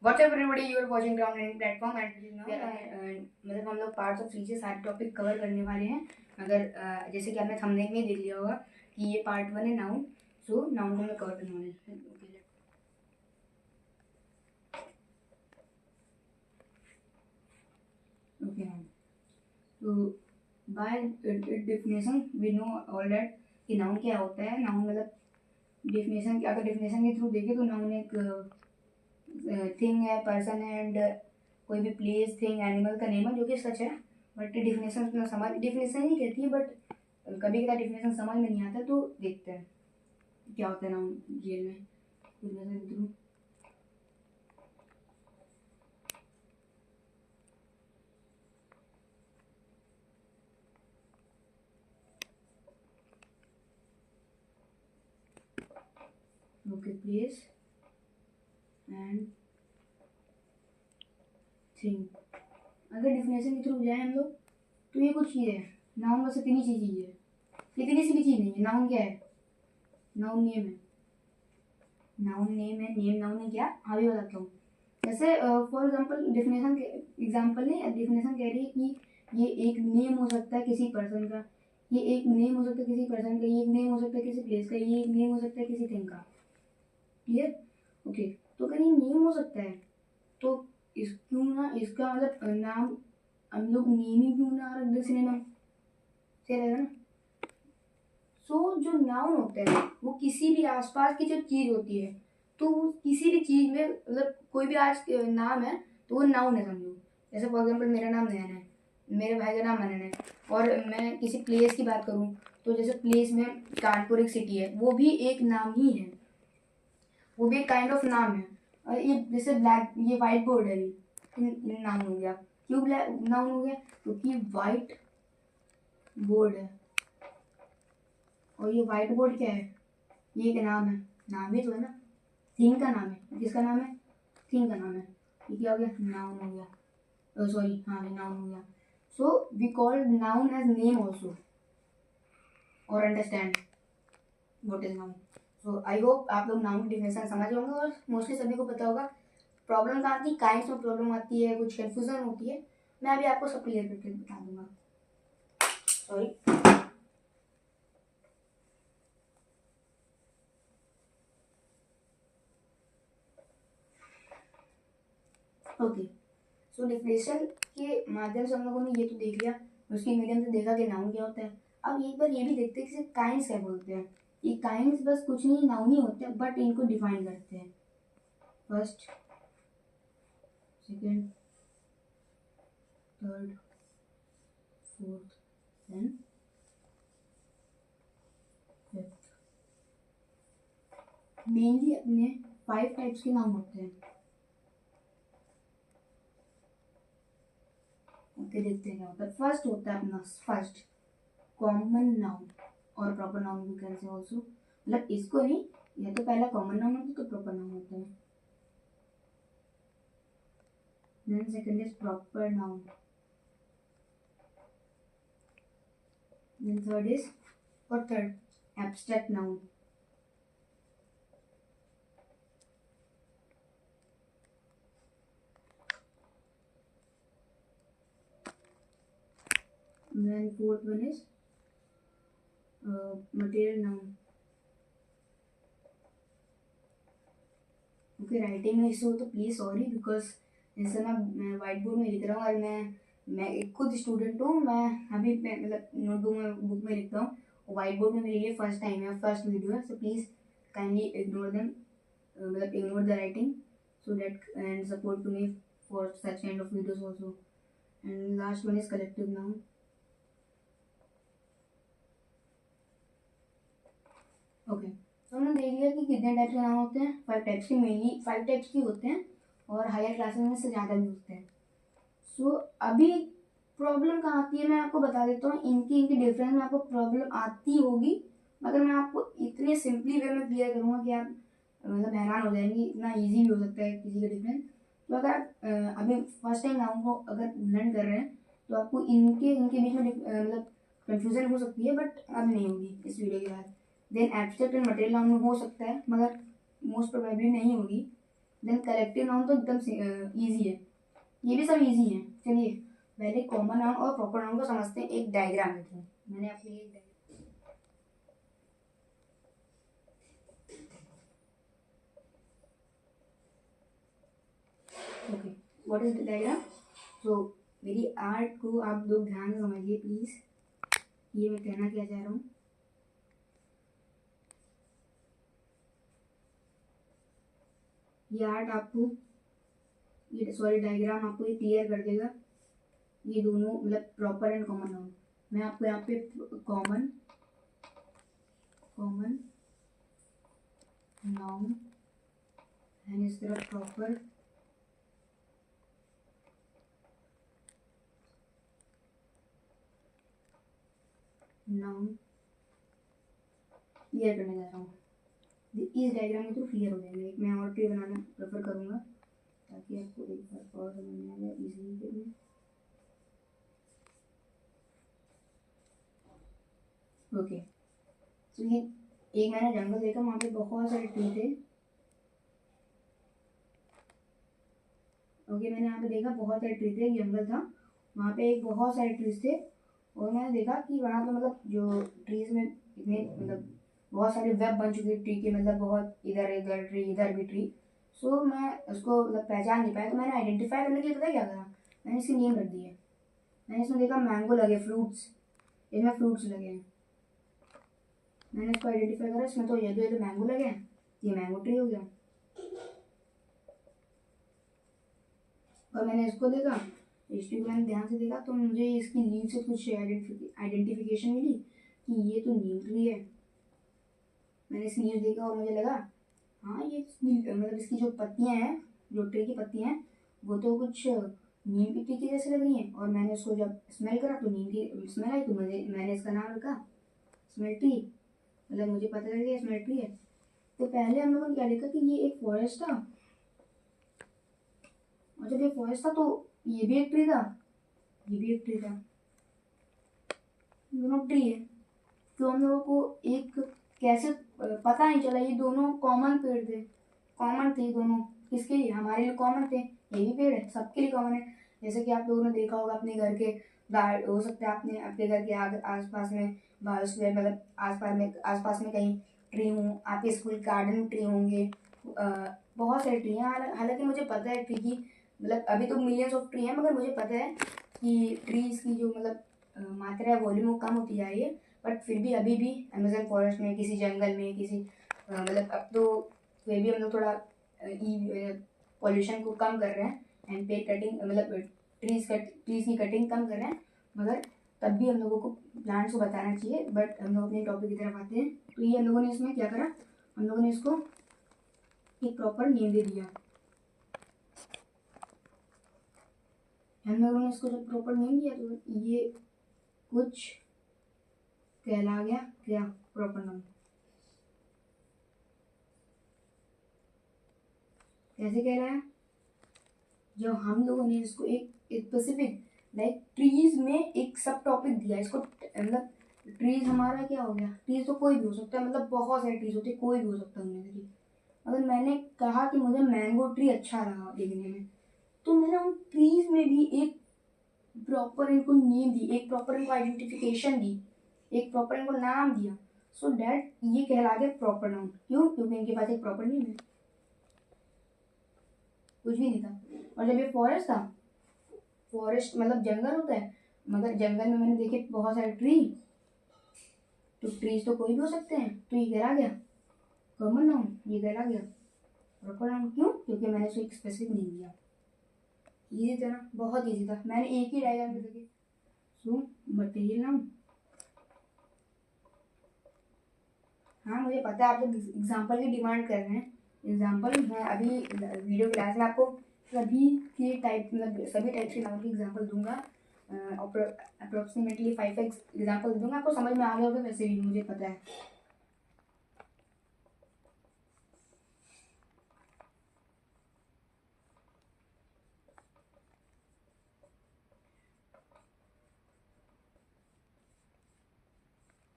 WhatsApp everybody, you are watching ground learning platform and मतलब हम लोग पार्ट्स ऑफ स्पीच सारे टॉपिक कवर करने वाले हैं। अगर जैसे कि आपने थंबनेल में देख लिया होगा कि ये पार्ट 1 है नाउन, सो नाउन को हम लोग कवर करने वाले हैं। ओके तो by definition we know all that कि नाउन क्या होता है। नाउन मतलब डेफिनेशन, अगर डेफिनेशन के थ्रू देखें तो नाउन एक थिंग है, पर्सन है एंड कोई भी प्लेस, थिंग, एनिमल का नेम है, जो कि सच है। बट डेफिनेशन उतना समझ, डेफिनेशन ही कहती है, बट कभी कभी डेफिनेशन समझ में नहीं आता, तो देखते हैं क्या होता है नाउन रियल में डेफिनेशन के through. Okay, place and thing, अगर डेफिनेशन के थ्रू जाए हम लोग तो ये कुछ चीज़ है। नाउन बस इतनी सी चीज़ है, इतनी सी भी चीज़ नहीं है। नाउन क्या है? नाउन नेम है। नाउन नेम है, नेम नाउन है क्या? अभी बताता हूँ। जैसे फॉर एग्जांपल डेफिनेशन के एग्जांपल नहीं, डेफिनेशन कह रही है कि ये एक नेम हो सकता है किसी पर्सन का, ये एक नेम हो सकता है किसी पर्सन का, ये एक नेम हो सकता है किसी प्लेस का, ये एक नेम हो सकता है किसी थिंग का। क्लियर? ओके, तो अगर ये नेम हो सकता है तो इस क्यों ना इसका मतलब नाम हम लोग नेम ही क्यों ना रख दे सिनेमा, सही रहेगा ना। सो जो नाउन होता है वो किसी भी आसपास की जो चीज़ होती है, तो वो किसी भी चीज़ में मतलब कोई भी आज नाम है तो वो नाउन है समझो। जैसे फॉर एग्जांपल मेरा नाम नयन है, मेरे भाई का नाम मनन है, और मैं किसी प्लेस की बात करूँ तो जैसे प्लेस में कानपुर एक सिटी है, वो भी एक नाम ही है, वो भी एक काइंड ऑफ नाम है। और ये जैसे ब्लैक, ये वाइट बोर्ड है, ये नाउन हो गया। क्यों ब्लैक नाउन हो गया? क्योंकि वाइट बोर्ड है, और ये वाइट बोर्ड क्या है? ये एक नाम है, नाम ही तो है ना। थिंग का नाम है, किसका नाम है? थिंग का नाम है। ये क्या हो गया? नाउन हो गया। सॉरी, हाँ, ये नाउन हो गया। So we call noun as name also, और understand what is noun. So I hope आप लोग नाउन की डिफिनेशन समझ होंगे और मोस्टली सभी को पता होगा। प्रॉब्लम कहाँ आती है? काइंड्स में प्रॉब्लम आती है, कुछ कन्फ्यूजन होती है, मैं अभी आपको सब क्लियर करके बता दूंगा। सॉरी। ओके, सो डिफिनेशन के माध्यम से हम लोगों ने ये तो देख लिया, उसके मीडियम से देखा कि नाउन क्या होता है। अब एक बार ये भी देखते हैं कि काइंड्स क्या बोलते हैं। ये काइंड्स बस कुछ नहीं नाउन ही होते हैं, बट इनको डिफाइन करते हैं। First, second, third, fourth and fifth. Mainly अपने 5 टाइप्स के नाम होते हैं। ओके, देखते हैं क्या होता है। फर्स्ट होता है अपना फर्स्ट कॉमन नाउन, और प्रॉपर नाउन भी कैसे ऑल्सो, मतलब इसको नहीं, या तो पहला कॉमन नाउन होता है तो प्रॉपर नाउन होता है। Then second is proper noun. Then third is, what third? Abstract noun. Then fourth one is material noun. Okay, writing में इशू हो तो प्लीज़ सॉरी, बिकॉज जैसे मैं वाइट बोर्ड में लिख रहा हूँ, और मैं एक खुद स्टूडेंट हूँ। मैं अभी मतलब नोटबुक में, बुक में लिखता हूँ। वाइट बोर्ड में मेरे लिए फर्स्ट टाइम है, फर्स्ट वीडियो है, so please kindly ignore them, मतलब ignore the writing, so that and support to me for such kind of videos also. And last one is collective noun. Okay, तो हमने देख लिया कि कितने types के नाउन होते हैं। 5 टाइप्स के, मेनली 5 टाइप्स के होते हैं, और हायर क्लासेस में से ज़्यादा भी होते हैं। सो अभी प्रॉब्लम कहाँ आती है मैं आपको बता देता हूँ। इनकी डिफरेंस में आपको प्रॉब्लम आती होगी, मगर मैं आपको इतने सिंपली वे में क्लियर करूँगा कि आप मतलब हैरान हो जाएंगे, इतना ईजी भी हो सकता है किसी का डिफरेंस। तो अगर आप अभी फर्स्ट टाइम नाउन को अगर लर्न कर रहे हैं तो आपको इनके इनके बीच में मतलब कन्फ्यूजन हो सकती है, बट अब नहीं होगी इस वीडियो के बाद। Then abstract and material noun में हो सकता है, मगर मोस्ट प्रोबेबली नहीं होगी। देन कलेक्टिव नाउन तो एकदम ईजी है, ये भी सब ईजी है। चलिए पहले कॉमन नाउन और प्रॉपर नाउन को समझते हैं। एक डायग्राम लिखी है मैंने अपनी, एक okay, what is the diagram. तो मेरी आर्ट को आप लोग ध्यान से समझिए प्लीज, ये मैं कहना क्या चाह रहा हूँ। ये आर्ट आपको, ये सॉरी डायग्राम आपको ये क्लियर कर देगा ये दोनों मतलब प्रॉपर एंड कॉमन नाउन। मैं आपको यहाँ पे कॉमन कॉमन नाउन एंड इस तरफ प्रॉपर नाउन क्लियर करने जा रहा हूँ। इस डायग्राम के थ्रू क्लियर हो जाएंगे। मैं और ट्री बनाना प्रेफर करूँगा ताकि आपको एक बार और समझ में आ जाए इजीली वे में। ओके, तो ये एक मैंने जंगल देखा, वहाँ पे बहुत सारे ट्री थे। ओके, मैंने यहाँ पे देखा बहुत सारे ट्री थे, एक जंगल था, वहाँ पे एक बहुत सारे ट्रीज थे। और मैंने देखा कि वहाँ पे मतलब जो ट्रीज में इतने मतलब बहुत सारे वेब बन चुके ट्री के, मतलब बहुत इधर इधर ट्री इधर भी ट्री। सो मैं उसको मतलब पहचान नहीं पाया, तो मैंने आइडेंटिफाई करने के लिए पता क्या करा, मैंने इसकी नेम रख दी है। मैंने इसमें देखा मैंगो लगे, फ्रूट्स, इनमें फ्रूट्स लगे हैं। मैंने इसको आइडेंटिफाई करा, इसमें तो ये तो मैंगो लगे हैं, ये मैंगो ट्री हो गया। और मैंने इसको देखा, इस ट्री को मैंने ध्यान से देखा, तो मुझे इसकी लीव से कुछ आइडेंटिफिकेशन मिली कि ये तो नीम ट्री है। मैंने इसकी लीव देखा और मुझे लगा हाँ ये मतलब इसकी जो पत्तियां हैं, जो ट्री की पत्तियां हैं, वो तो कुछ नीम की ट्री की जैसे लग रही हैं। और मैंने उसको जब स्मेल करा तो नीम की स्मेल आई, तो मैंने इसका नाम रखा स्मेल ट्री, मतलब मुझे पता चल गया स्मेल ट्री है। तो पहले हम लोगों ने क्या देखा कि ये एक फॉरेस्ट था, और जब ये फॉरेस्ट था तो ये भी एक ट्री था, ये भी एक ट्री था, दोनों ट्री है। तो हम लोगों को एक कैसे पता नहीं चला ये दोनों कॉमन पेड़ थे, कॉमन थे दोनों। किसके लिए, हमारे लिए कॉमन थे, ये भी पेड़ है सबके लिए कॉमन है। जैसे कि आप लोगों ने देखा होगा अपने घर के बाहर, हो सकता है आपने आपके घर के आस पास में बायोस्फीयर मतलब आस पास में कहीं ट्री हूँ, आपके स्कूल गार्डन में ट्री होंगे, बहुत सारे ट्री हैं। हालांकि मुझे पता है ट्री की मतलब अभी तो मिलियंस ऑफ ट्री हैं, मगर मुझे पता है कि ट्रीज की जो मतलब मात्रा है, वॉल्यूम वो कम होती जा रही है। बट फिर भी अभी भी अमेजन फॉरेस्ट में, किसी जंगल में, किसी मतलब अब तो फिर भी हम लोग थोड़ा पॉल्यूशन को कम कर रहे हैं एंड पेड़ कटिंग मतलब ट्रीज की कटिंग कम कर रहे हैं। मगर तब भी हम लोगों को प्लांट्स को बताना चाहिए। बट हम लोग अपने टॉपिक की तरफ आते हैं। तो ये हम लोगों ने इसमें क्या करा, हम लोगों ने इसको एक प्रॉपर नेम दे दिया। हम लोगों ने इसको जब प्रॉपर नेम दिया तो ये कुछ कहला गया, क्या प्रॉपर नाउन। कैसे कह रहा है, जब हम लोगों ने इसको एक स्पेसिफिक लाइक ट्रीज में एक सब टॉपिक दिया इसको, मतलब ट्रीज हमारा क्या हो गया, ट्रीज तो कोई भी हो सकता है, मतलब बहुत सारे ट्रीज होते हैं, कोई भी हो सकता है उनमें से। अगर मैंने कहा कि मुझे मैंगो ट्री अच्छा लगा देखने में, तो मैंने उन ट्रीज में भी एक प्रॉपर इनको नेम दी, एक प्रॉपर इनको आइडेंटिफिकेशन दी, एक प्रॉपर इनको नाम दिया। सो दैट ये कहला गया प्रॉपर नाउन। क्यों, क्योंकि इनके पास एक प्रॉपर नेम है, कुछ भी नहीं था। और जब ये फॉरेस्ट था, फॉरेस्ट मतलब जंगल होता है, मगर जंगल में मैंने देखे बहुत सारे ट्री, तो ट्रीज तो कोई भी हो सकते हैं, तो ये कहला गया कॉमन नाउन, ये कहला गया प्रॉपर नाउन। क्यों, क्योंकि मैंने उसको एक स्पेसिफिक नेम दिया। इजी था ना, बहुत इजी था, मैंने एक ही डायग्राम में देखे। सो मटेरियल नाउन, हाँ मुझे पता है आप लोग एग्जाम्पल की डिमांड कर रहे हैं। एग्जाम्पल मैं अभी वीडियो क्लास में आपको सभी के टाइप मतलब सभी टाइप के नाउन की एग्जाम्पल दूंगा, अप्रोक्सीमेटली 5x एग्जाम्पल दूंगा, आपको समझ में आ गया होगा वैसे भी, मुझे पता है।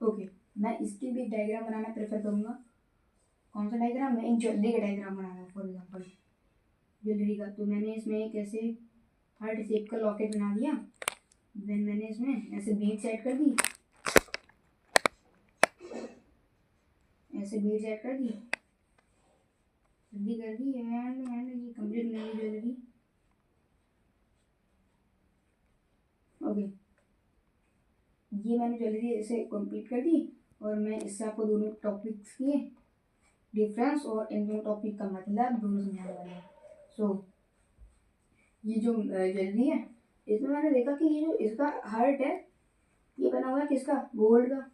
ओके, मैं इसकी भी डायग्राम बनाना प्रेफर करूँगा। कौन सा डायग्राम, मैं एक ज्वेलरी का डायग्राम बनाना है फॉर एग्जाम्पल। ज्वेलरी का। तो मैंने इसमें एक ऐसे हार्ट शेप का लॉकेट बना दिया। देन मैंने इसमें ऐसे बीड्स ऐड कर दी, ऐसे बीड्स ऐड कर दी एंड ये कंप्लीट नई ज्वेलरी। ओके, ये मैंने ज्वेलरी ऐसे कंप्लीट कर दी और मैं इससे आपको दोनों टॉपिक्स के डिफरेंस और इन दोनों टॉपिक का मतलब दोनों समझाने वाले हैं। सो ये जो ज्वेलरी है, इसमें मैंने देखा कि ये जो इसका हार्ट है ये बना हुआ है किसका, गोल्ड का।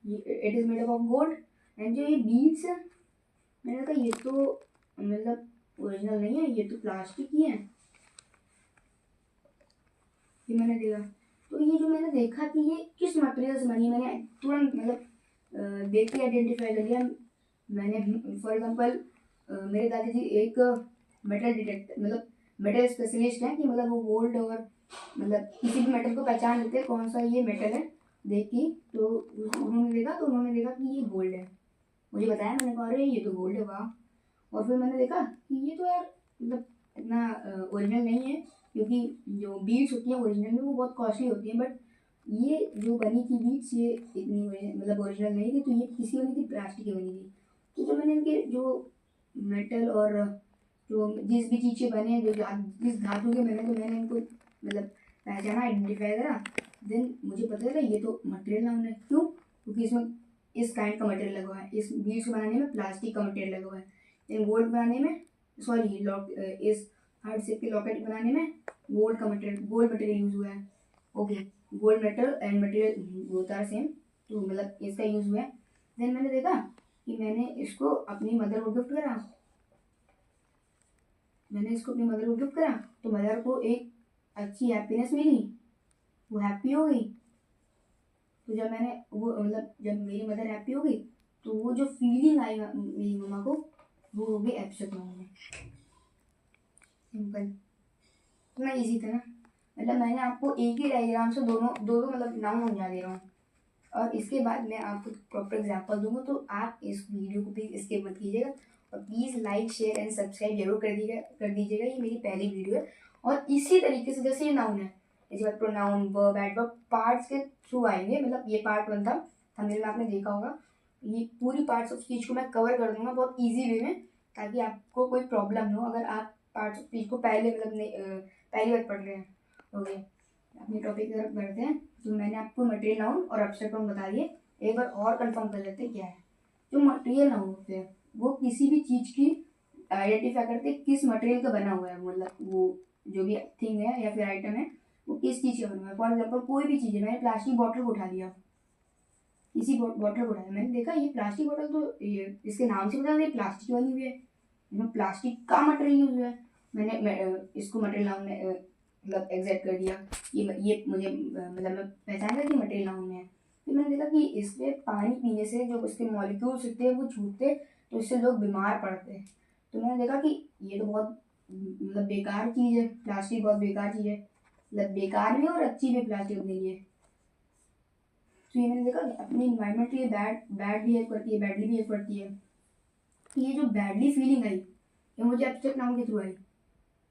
ये it is made up of gold. And जो ये बीड्स है, मैंने कहा ये तो मतलब ओरिजिनल नहीं है, ये तो प्लास्टिक ही है। ये मैंने देखा, तो ये जो मैंने देखा कि ये किस मटेरियल से बनी, मैंने तुरंत मतलब देख के आइडेंटिफाई कर लिया। मैंने फॉर एग्जांपल मेरे दादाजी एक मेटल डिटेक्टर मतलब मेटल स्पेशलिस्ट हैं कि मतलब वो गोल्ड और मतलब किसी भी मेटल को पहचान लेते हैं कौन सा ये मेटल है देख के। तो उन्होंने देखा कि ये गोल्ड है, मुझे बताया, मैंने कहा अरे ये तो गोल्ड है, वाह। और फिर मैंने देखा कि ये तो यार मतलब इतना ओरिजिनल नहीं है, क्योंकि जो बीड्स होती हैं ओरिजिनल में वो बहुत कॉस्टली होती हैं, बट ये जो बनी थी बीड्स ये इतनी मतलब ओरिजिनल नहीं थी, तो ये किसी बनी थी प्लास्टिक की बनी थी। तो जो मैंने इनके जो मेटल और जो जिस भी चीज़ से बने जो जिस धातु के बने, तो मैंने इनको मतलब पहचाना, आइडेंटिफाई करा। देन मुझे पता चला ये तो मटेरियल नाउन है। क्यों? क्योंकि इसमें इस काइंड का मटेरियल लगा हुआ है, इस बीड्स को बनाने में प्लास्टिक का मटेरियल लगा हुआ है, देन गोल्ड बनाने में सॉरी इस हार्ट शेप के लॉकेट बनाने में गोल्ड मटेरियल यूज हुआ है। Okay, gold metal and material both are same, तो मतलब इसका यूज हुआ है। देन मैंने देखा कि मैंने इसको अपनी मदर को गिफ्ट करा, तो मदर को एक अच्छी हैप्पीनेस मिली, वो हैप्पी हो गई। तो जब मैंने वो मतलब जब मेरी मदर हैप्पी हो गई तो वो जो फीलिंग आई मेरी मम्मा को, वो हो गई एब्स्ट्रैक्ट नाउन में। सिंपल, इतना ईजी था ना। मतलब मैंने आपको एक ही डायग्राम से दोनों दो दो मतलब नाउन समझा दे रहा हूँ, और इसके बाद मैं आपको प्रॉपर एग्जाम्पल दूंगा। तो आप इस वीडियो को प्लीज़ स्किप मत कीजिएगा और please like share and subscribe जरूर कर दीजिएगा। ये मेरी पहली वीडियो है, और इसी तरीके से जैसे ये नाउन है, इसके बाद प्रोनाउन वर्ब एडवर्ब पार्ट्स के थ्रू आएंगे। मतलब ये पार्ट 1 था, थंबनेल में आपने देखा होगा। ये पूरी पार्ट्स ऑफ स्पीच को मैं कवर कर दूंगा बहुत ईजी वे में, ताकि आपको कोई प्रॉब्लम न हो अगर आप पार्ट्स ऑफ स्पीच को पहले मतलब पहली बार पढ़ रहे हैं। ओके, अपने टॉपिक की तरफ बढ़ते हैं। तो मैंने आपको मटेरियल नाउन और एब्स्ट्रैक्ट नाउन बता दिए, एक बार और कंफर्म कर लेते हैं क्या है। जो मटेरियल नाउन होते हैं वो किसी भी चीज़ की आइडेंटिफाई करते हैं किस मटेरियल का बना हुआ है, मतलब वो जो भी थिंग है या फिर आइटम है वो किस चीज़ का बना हुआ है। फॉर एग्जाम्पल कोई भी चीज़ है, मैंने प्लास्टिक बॉटल को उठा लिया, किसी बॉटल को उठाया, मैंने देखा ये प्लास्टिक बॉटल, तो ये इसके नाम से पता चला प्लास्टिक बनी हुई है, प्लास्टिक का मटेरियल यूज हुआ है। मैंने इसको मटेरियल नाउन में मतलब एग्जैक्ट कर दिया, ये मुझे मतलब मैं पहचान गया कि मटेरियल नाउन में है। फिर मैंने देखा कि इसमें पानी पीने से जो इसके मॉलिक्यूल्स होते हैं वो छूटते, तो इससे लोग बीमार पड़ते हैं। तो मैंने देखा कि ये तो बहुत मतलब बेकार चीज़ है, प्लास्टिक बहुत बेकार चीज़ है, मतलब बेकार भी और अच्छी भी प्लास्टिक अपने लिए। तो ये मैंने देखा कि अपने इन्वायरमेंट के लिए बैड बिहेव करती है, बैडली बिहेव करती है। तो ये जो बैडली फीलिंग आई ये मुझे एब्स्ट्रैक्ट नाउन के थ्रू आई,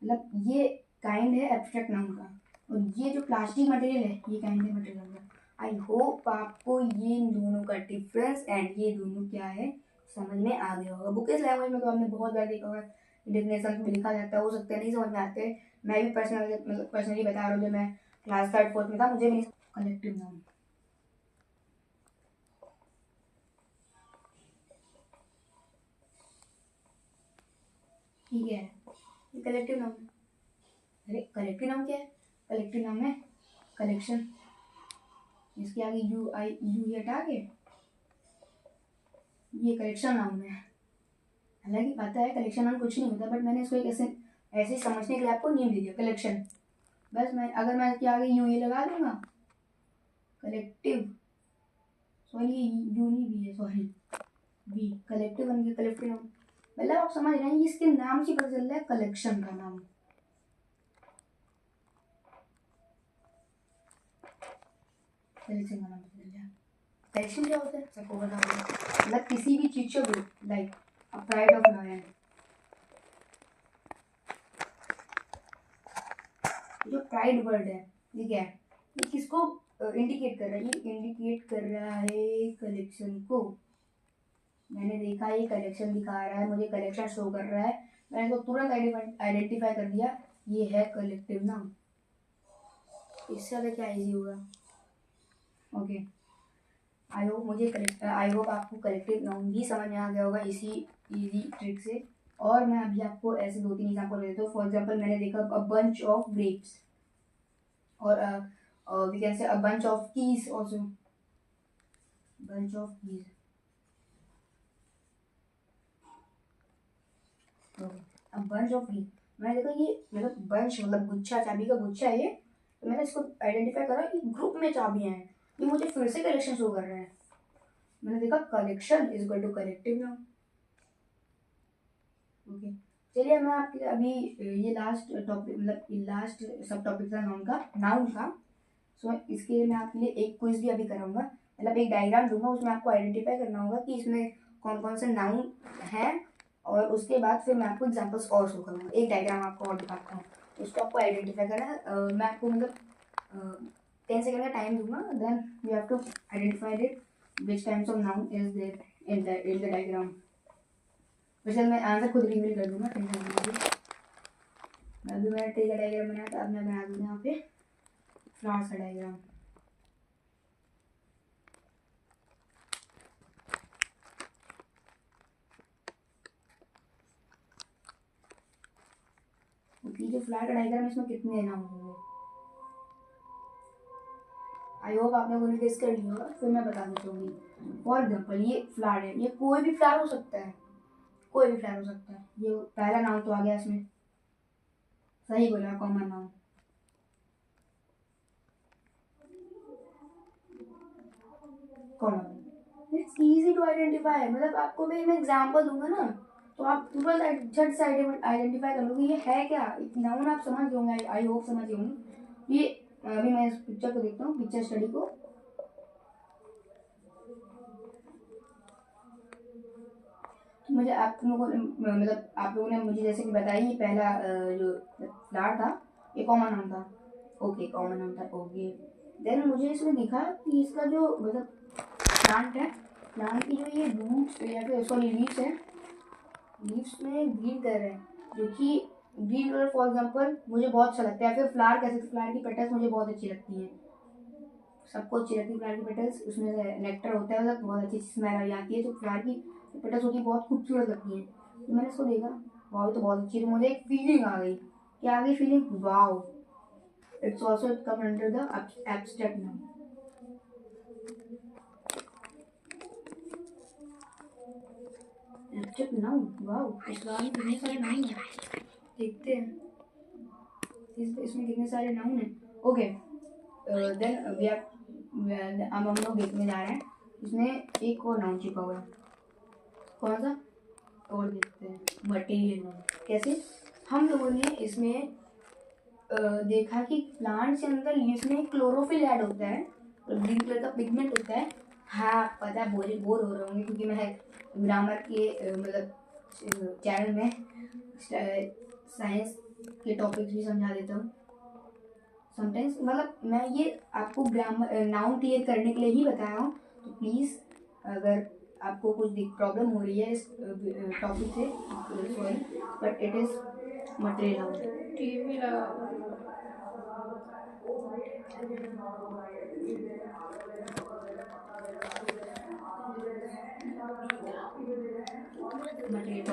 मतलब ये काइंड है एब्स्ट्रैक्ट नाउन का, और ये जो प्लास्टिक मटेरियल है ये काइंड है मटेरियल का। आई होप आपको ये इन दोनों का डिफरेंस एंड ये दोनों क्या है समझ में आ गया होगा। बुकिश लैंग्वेज में तो आपने बहुत बार देखा होगा, डेफिनेशन में लिखा जाता है, हो सकता है नहीं समझ में आते। मैं भी पर्सनली बता रहा हूँ, जब मैं क्लास 3rd 4th में था मुझे भी कलेक्टिव नाउन, ठीक है, ये कलेक्टिव नाउन। अरे कलेक्टिव नाउन क्या है? कलेक्टिव नाउन है कलेक्शन, इसके आगे यू ही हटा के ये कलेक्शन नाउन है। हालांकि पता है कलेक्शन नाउन कुछ नहीं होता, बट मैंने इसको एक ऐसे समझने के लिए आपको नेम दे दिया कलेक्शन। बस अगर मैं इसके आगे यू ही लगा दूंगा कलेक्टिव, सॉरी यू नहीं भी है, सॉरी बी, कलेक्टिव बन गया कलेक्टिव नाउन। मतलब आप समझ रहे हैं इसके नाम से पता चल रहा है कलेक्शन का नाम। कलेक्शन का नाम पता चल जाए। कलेक्शन क्या होता है सबको पता होगा, मतलब किसी भी चीज को लाइक प्राइड ऑफ लायन, जो प्राइड वर्ड है ये क्या है, ये किसको इंडिकेट कर रहा है, ये इंडिकेट कर रहा है कलेक्शन को। मैंने देखा ये कलेक्शन दिखा रहा है, मुझे कलेक्शन शो कर रहा है, मैंने इसको तुरंत आइडेंटिफाई कर दिया, ये है कलेक्टिव नाउन। इससे ज़्यादा क्या इजी होगा। ओके, आई होप आपको कलेक्टिव नाउन भी समझ में आ गया होगा इसी इजी ट्रिक से। और मैं अभी आपको ऐसे 2-3 एग्जाम्पल देता हूँ। फॉर एग्जाम्पल मैंने देखा अ बंच ऑफ ग्रेप्स, और we can say a bunch of keys also, bunch of keys. अब बंच ऑफ कीज मैंने देखा, ये मतलब बंच मतलब गुच्छा, चाबी का गुच्छा है ये, तो मैंने इसको आइडेंटिफाई करा कि ग्रुप में चाबियां हैं, ये मुझे फिर से कलेक्शन शो कर रहा है। मैंने देखा collection is equal to collective noun. Okay, चलिए मैं आपके अभी ये लास्ट टॉपिक मतलब लास्ट सब टॉपिक था नाउन का। सो इसके लिए मैं आपके लिए एक क्विज भी अभी कराऊंगा, मतलब एक डायग्राम दूंगा, उसमें आपको आइडेंटिफाई करना होगा कि इसमें कौन कौन से नाउन हैं, और उसके बाद फिर मैं आपको एग्जांपल्स और शो करूँगा। एक डायग्राम आपको और दिखाता हूँ, उसको आपको आइडेंटिफाई करना है। मैं आपको मतलब 10 सेकेंड का टाइम दूंगा, then you have to identify it which times of noun is there in the diagram. वैसे मैं आंसर खुद रिवील कर दूंगा, टेंशन नहीं लीजिए। अभी मैंने ट्री का डायग्राम बनाया था, अब मैं बना दूंगा यहाँ पे फ्लावर्स का डायग्राम। जो फ्लावर का डायग्राम है इसमें कितने नाउन होंगे, आई होप आप लोगों ने गेस कर लिया होगा, फिर मैं बताना चाहूँगी। फॉर एग्जाम्पल ये फ्लावर है, ये कोई भी फ्लावर हो सकता है, कोई भी फ्लावर हो सकता है। ये पहला नाउन तो आ गया इसमें, सही बोला, common noun. Common, it's easy to identify, मतलब आपको भी मैं एग्जांपल दूंगा ना, तो आप तुरंत झट से आइडेंटिफाई कर लोगे ये है क्या। नाउन आप समझ होंगे, आई होप समझ होंगे। ये अभी मैं इस पिक्चर को देखता हूँ, पिक्चर स्टडी को। मुझे आप लोगों ने मतलब आप लोगों ने मुझे जैसे कि बताया, ये पहला जो फ्लावर था ये कॉमन नाउन था। ओके, कॉमन नाउन था, ओके। देन मुझे इसमें दिखा कि इसका जो मतलब प्लांट है, प्लांट की जो ये रूट्स या फिर सॉरी लीव्स है, लीव्स में ग्रीन कलर है, जो कि ग्रीन कलर फॉर एग्जाम्पल मुझे बहुत अच्छा लगता है। फिर फ्लावर कैसे, फ्लावर की पेटल्स मुझे बहुत अच्छी लगती हैं, सबको अच्छी लगती है फ्लावर की पेटल्स, उसमें नेक्टर होता है, मतलब बहुत अच्छी स्मेल आती है, तो फ्लावर की पेटल्स होती है बहुत खूबसूरत लगती हैं। तो मैंने इसको देखा, वाह तो बहुत अच्छी, तो मुझे एक फीलिंग आ गई। क्या आ गई feeling, wow. It's also come under the abstract noun. Abstract noun, wow, इस बार में कितने सारे नाउन हैं, देखते हैं इसमें कितने सारे नाउन हैं। ओके, देन वी आर, अब हम लोग देखने जा रहे हैं, इसमें एक और नाउन छिपा हुआ है, कौन सा, और देखते हैं, मटेरियल नाउन। कैसे, हम लोगों ने इसमें देखा कि प्लांट के अंदर लीव्स में क्लोरोफिल ऐड होता है और ग्रीन कलर का पिगमेंट होता है। हाँ पता है, बोर हो रहे होंगे क्योंकि मैं ग्रामर के मतलब चैनल में साइंस के टॉपिक्स भी समझा देता हूँ समटाइम्स, मतलब मैं ये आपको ग्रामर नाउन क्लियर करने के लिए ही बताया हूँ। तो प्लीज़ अगर आपको कुछ प्रॉब्लम हो रही है इस टॉपिक से, sorry, but it is material noun. TV लगा मटेरियल